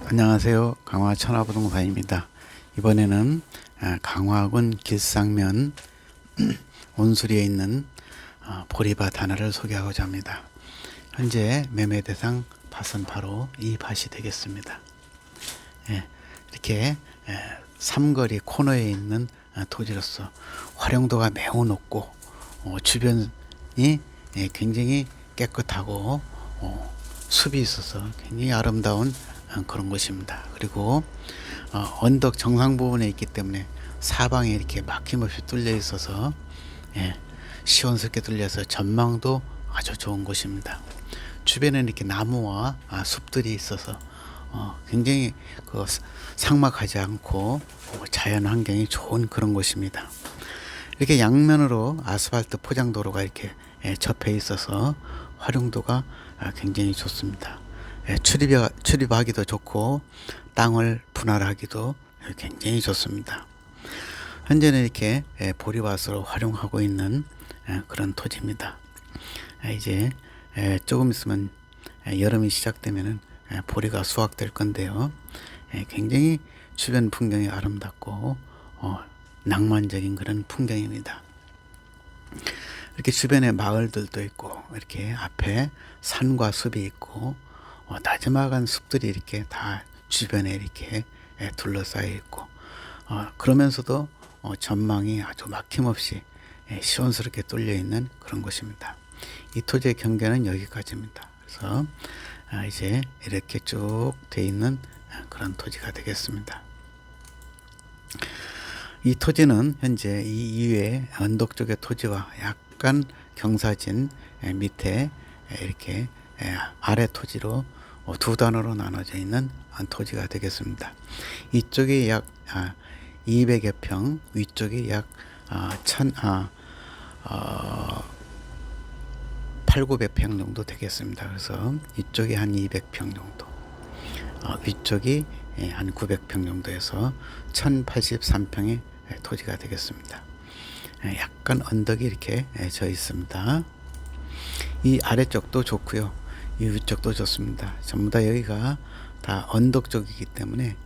안녕하세요. 강화 천하부동산입니다. 이번에는 강화군 길상면 온수리에 있는 보리밭 하나를 소개하고자 합니다. 현재 매매 대상 밭은 바로 이 밭이 되겠습니다. 이렇게 삼거리 코너에 있는 토지로서 활용도가 매우 높고 주변이 굉장히 깨끗하고 숲이 있어서 굉장히 아름다운 그런 곳입니다. 그리고 언덕 정상 부분에 있기 때문에 사방에 이렇게 막힘없이 뚫려 있어서 시원스럽게 뚫려서 전망도 아주 좋은 곳입니다. 주변에 이렇게 나무와 숲들이 있어서 굉장히 삭막하지 않고 자연 환경이 좋은 그런 곳입니다. 이렇게 양면으로 아스팔트 포장도로가 이렇게 접해 있어서 활용도가 굉장히 좋습니다. 출입하기도 좋고 땅을 분할하기도 굉장히 좋습니다. 현재는 이렇게 보리밭으로 활용하고 있는 그런 토지입니다. 이제 조금 있으면 여름이 시작되면은 보리가 수확될 건데요. 굉장히 주변 풍경이 아름답고 낭만적인 그런 풍경입니다. 이렇게 주변에 마을들도 있고 이렇게 앞에 산과 숲이 있고 나지막한 숲들이 이렇게 다 주변에 이렇게 둘러싸여 있고 그러면서도 전망이 아주 막힘없이 시원스럽게 뚫려 있는 그런 곳입니다. 이 토지의 경계는 여기까지입니다. 그래서 이제 이렇게 쭉 돼 있는 그런 토지가 되겠습니다. 이 토지는 현재 이 이외에 언덕 쪽의 토지와 약간 경사진 밑에 이렇게 아래 토지로 두 단으로 나눠져 있는 토지가 되겠습니다. 이쪽이 약 200여 평, 위쪽이 약 8,900평 정도 되겠습니다. 그래서 이쪽이 한 200평 정도, 위쪽이 한 900평 정도에서 1083평의 토지가 되겠습니다. 약간 언덕이 이렇게 져 있습니다. 이 아래쪽도 좋고요. 이 위쪽도 좋습니다. 전부 다 여기가 다 언덕 쪽이기 때문에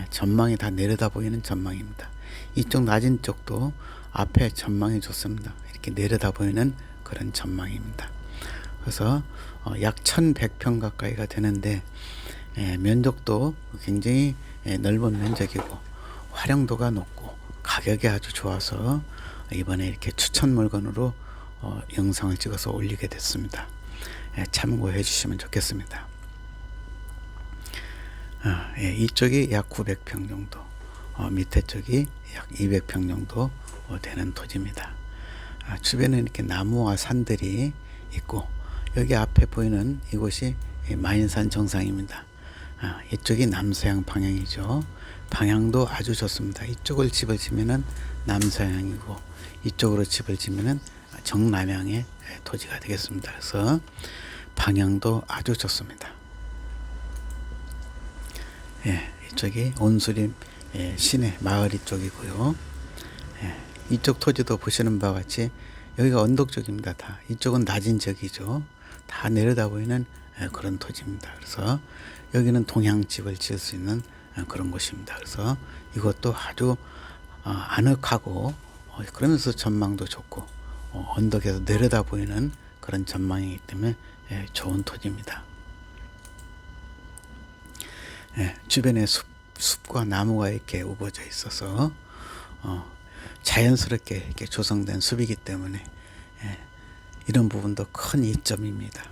전망이 다 내려다 보이는 전망입니다. 이쪽 낮은 쪽도 앞에 전망이 좋습니다. 이렇게 내려다 보이는 그런 전망입니다. 그래서 약 1100평 가까이가 되는데 면적도 굉장히 넓은 면적이고 활용도가 높고 가격이 아주 좋아서 이번에 이렇게 추천 물건으로 영상을 찍어서 올리게 됐습니다. 참고해 주시면 좋겠습니다. 이쪽이 약 900평 정도, 밑에 쪽이 약 200평 정도 되는 토지입니다. 주변에 이렇게 나무와 산들이 있고 여기 앞에 보이는 이곳이 마인산 정상입니다. 이쪽이 남서양 방향이죠. 방향도 아주 좋습니다. 이쪽을 집을 지면은 남서양이고 이쪽으로 집을 지면은 정남향의 토지가 되겠습니다. 그래서 방향도 아주 좋습니다. 이쪽이 온수리 시내 마을 이쪽이고요. 이쪽 토지도 보시는 바와 같이 여기가 언덕 쪽입니다. 다 이쪽은 낮은 지역이죠. 다 내려다 보이는 그런 토지입니다. 그래서 여기는 동양집을 지을 수 있는 그런 곳입니다. 그래서 이것도 아주 아늑하고 그러면서 전망도 좋고 언덕에서 내려다 보이는 그런 전망이기 때문에 좋은 토지입니다. 주변에 숲과 나무가 이렇게 우거져 있어서 자연스럽게 이렇게 조성된 숲이기 때문에 이런 부분도 큰 이점입니다.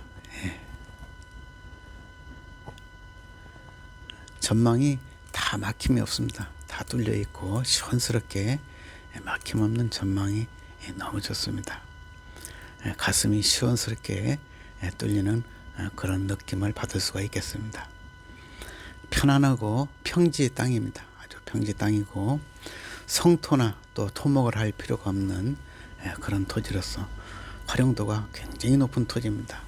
전망이 다 막힘이 없습니다. 다 뚫려 있고 시원스럽게 막힘 없는 전망이 너무 좋습니다. 가슴이 시원스럽게 뚫리는 그런 느낌을 받을 수가 있겠습니다. 편안하고 평지 땅입니다. 아주 평지 땅이고 성토나 또 토목을 할 필요가 없는 그런 토지로서 활용도가 굉장히 높은 토지입니다.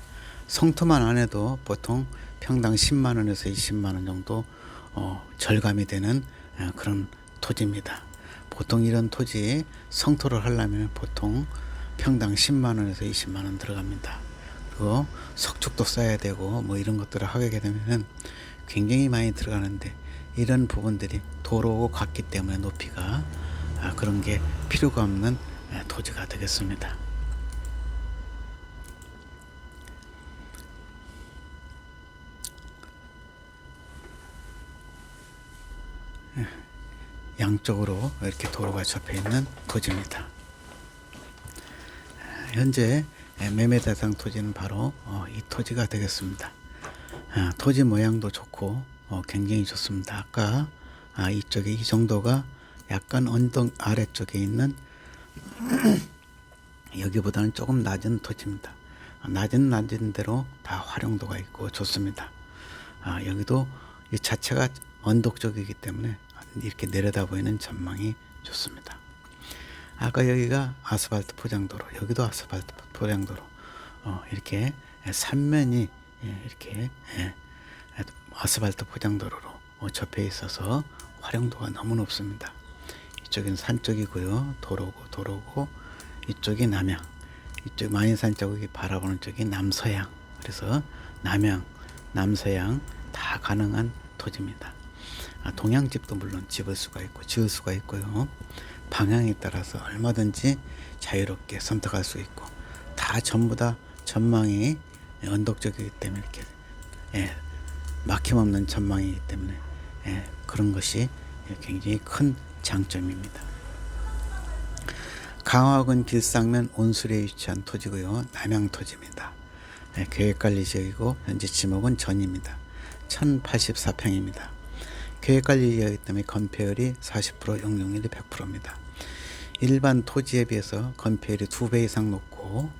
성토만 안 해도 보통 평당 10만 원에서 20만 원 정도 절감이 되는 그런 토지입니다. 보통 이런 토지 성토를 하려면 보통 평당 10만 원에서 20만 원 들어갑니다. 그리고 석축도 써야 되고 뭐 이런 것들을 하게 되면은 굉장히 많이 들어가는데 이런 부분들이 도로하고 같기 때문에 높이가 그런 게 필요가 없는 토지가 되겠습니다. 양쪽으로 이렇게 도로가 접해 있는 토지입니다. 현재 매매 대상 토지는 바로 이 토지가 되겠습니다. 토지 모양도 좋고 굉장히 좋습니다. 아까 이쪽에 이 정도가 약간 언덕 아래쪽에 있는 여기보다는 조금 낮은 토지입니다. 낮은 대로 다 활용도가 있고 좋습니다. 여기도 이 자체가 언덕 쪽이기 때문에 이렇게 내려다 보이는 전망이 좋습니다. 아까 여기가 아스팔트 포장도로, 여기도 아스팔트 포장도로, 이렇게 삼면이 이렇게 아스팔트 포장도로로 접해 있어서 활용도가 너무 높습니다. 이쪽은 산 쪽이고요, 도로고 이쪽이 남양, 이쪽 만인산 쪽이 바라보는 쪽이 남서양. 그래서 남양, 남서양 다 가능한 토지입니다. 동양집도 물론 지을 수가 있고 지을 수가 있고요. 방향에 따라서 얼마든지 자유롭게 선택할 수 있고 다 전부 다 전망이 언덕적이기 때문에 이렇게 막힘없는 전망이기 때문에 그런 것이 굉장히 큰 장점입니다. 강화군 길상면 온수리에 위치한 토지고요. 남양 토지입니다. 계획관리지역이고 현재 지목은 전입니다. 1084평입니다. 계획관리지역이기 때문에 건폐율이 40%, 용적률이 100%입니다. 일반 토지에 비해서 건폐율이 2배 이상 높고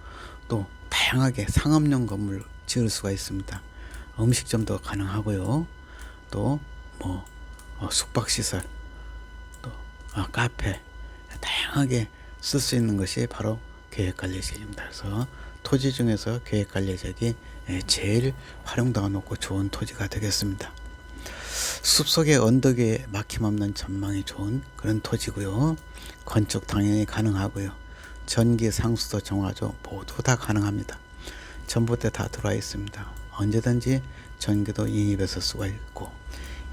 또 다양하게 상업용 건물 지을 수가 있습니다. 음식점도 가능하고요. 또 숙박시설, 또 카페 다양하게 쓸 수 있는 것이 바로 계획관리지역입니다. 그래서 토지 중에서 계획관리지역이 제일 활용도가 높고 좋은 토지가 되겠습니다. 숲속의 언덕에 막힘없는 전망이 좋은 그런 토지고요. 건축 당연히 가능하고요. 전기, 상수도, 정화조 모두 다 가능합니다. 전봇대 다 들어와 있습니다. 언제든지 전기도 인입해서 쓰고 있고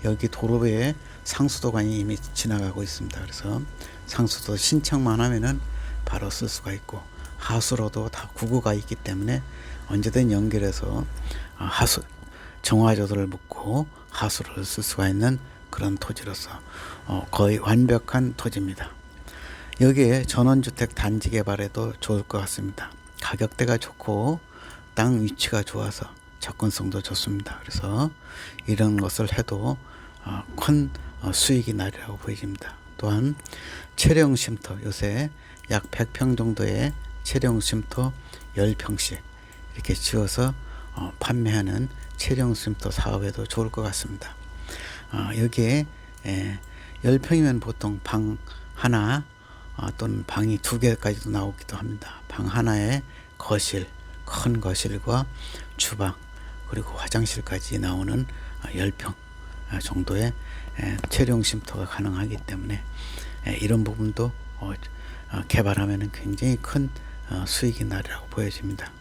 여기 도로에 상수도관이 이미 지나가고 있습니다. 그래서 상수도 신청만 하면은 바로 쓸 수가 있고 하수로도 다 구구가 있기 때문에 언제든 연결해서 하수 정화조들을 묻고 하수를 쓸 수가 있는 그런 토지로서 거의 완벽한 토지입니다. 여기에 전원주택 단지 개발에도 좋을 것 같습니다. 가격대가 좋고 땅 위치가 좋아서 접근성도 좋습니다. 그래서 이런 것을 해도 큰 수익이 나리라고 보여집니다. 또한 체령 쉼터, 요새 약 100평 정도의 체령 쉼터 10평씩 이렇게 지어서 판매하는 체령 쉼터 사업에도 좋을 것 같습니다. 여기에 10평이면 보통 방 하나 또는 방이 2개까지도 나오기도 합니다. 방 하나에 거실, 큰 거실과 주방 그리고 화장실까지 나오는 10평 정도의 체령 쉼터가 가능하기 때문에 이런 부분도 개발하면 굉장히 큰 수익이 나리라고 보여집니다.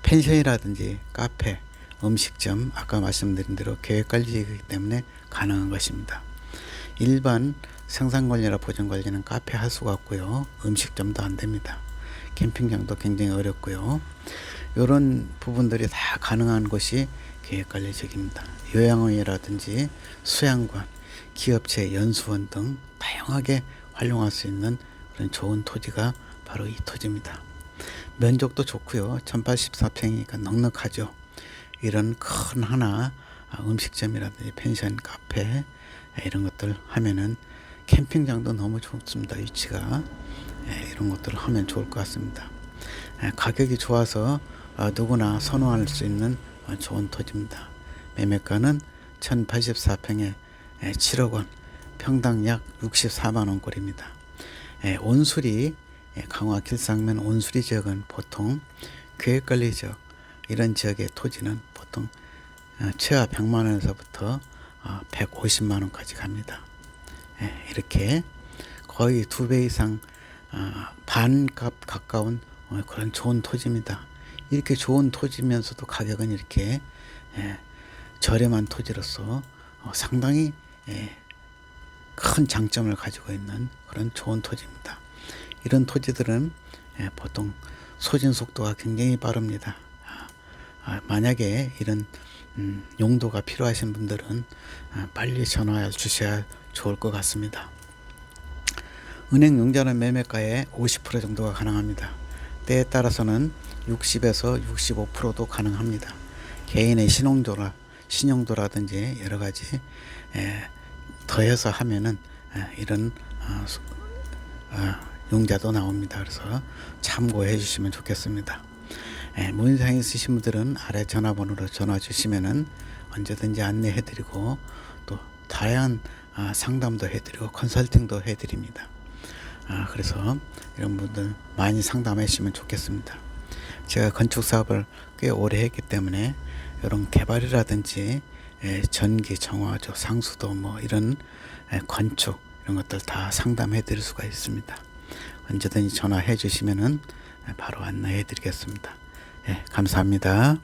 펜션이라든지 카페, 음식점 아까 말씀드린 대로 계획관리이기 때문에 가능한 것입니다. 일반 생산관리나 보전관리는 카페 할 수가 없고요. 음식점도 안 됩니다. 캠핑장도 굉장히 어렵고요. 이런 부분들이 다 가능한 것이 계획관리지역입니다. 요양원이라든지 수양관, 기업체, 연수원 등 다양하게 활용할 수 있는 그런 좋은 토지가 바로 이 토지입니다. 면적도 좋고요. 1084평이니까 넉넉하죠. 이런 큰 하나 음식점이라든지 펜션, 카페 이런 것들 하면은 캠핑장도 너무 좋습니다. 위치가 이런 것들을 하면 좋을 것 같습니다. 가격이 좋아서 누구나 선호할 수 있는 좋은 토지입니다. 매매가는 1084평에 7억 원, 평당 약 64만 원꼴입니다. 온수리, 강화 길상면 온수리 지역은 보통 계획관리 지역, 이런 지역의 토지는 보통 최하 100만 원에서부터 150만 원까지 갑니다. 이렇게 거의 2배 이상 반값 가까운 그런 좋은 토지입니다. 이렇게 좋은 토지면서도 가격은 이렇게 저렴한 토지로서 상당히 큰 장점을 가지고 있는 그런 좋은 토지입니다. 이런 토지들은 보통 소진 속도가 굉장히 빠릅니다. 만약에 이런 용도가 필요하신 분들은 빨리 전화 주셔야 좋을 것 같습니다. 은행 융자는 매매가의 50% 정도가 가능합니다. 때에 따라서는 60에서 65%도 가능합니다. 개인의 신용도라든지 여러 가지 더해서 하면은 이런 융자도 나옵니다. 그래서 참고해 주시면 좋겠습니다. 문의사항 있으신 분들은 아래 전화번호로 전화 주시면은 언제든지 안내해 드리고 또 다양한 상담도 해 드리고 컨설팅도 해 드립니다. 그래서 이런 분들 많이 상담해 주시면 좋겠습니다. 제가 건축 사업을 꽤 오래 했기 때문에 이런 개발이라든지 전기, 정화조, 상수도 뭐 이런 건축 이런 것들 다 상담해 드릴 수가 있습니다. 언제든지 전화해 주시면은 바로 안내해 드리겠습니다. 감사합니다.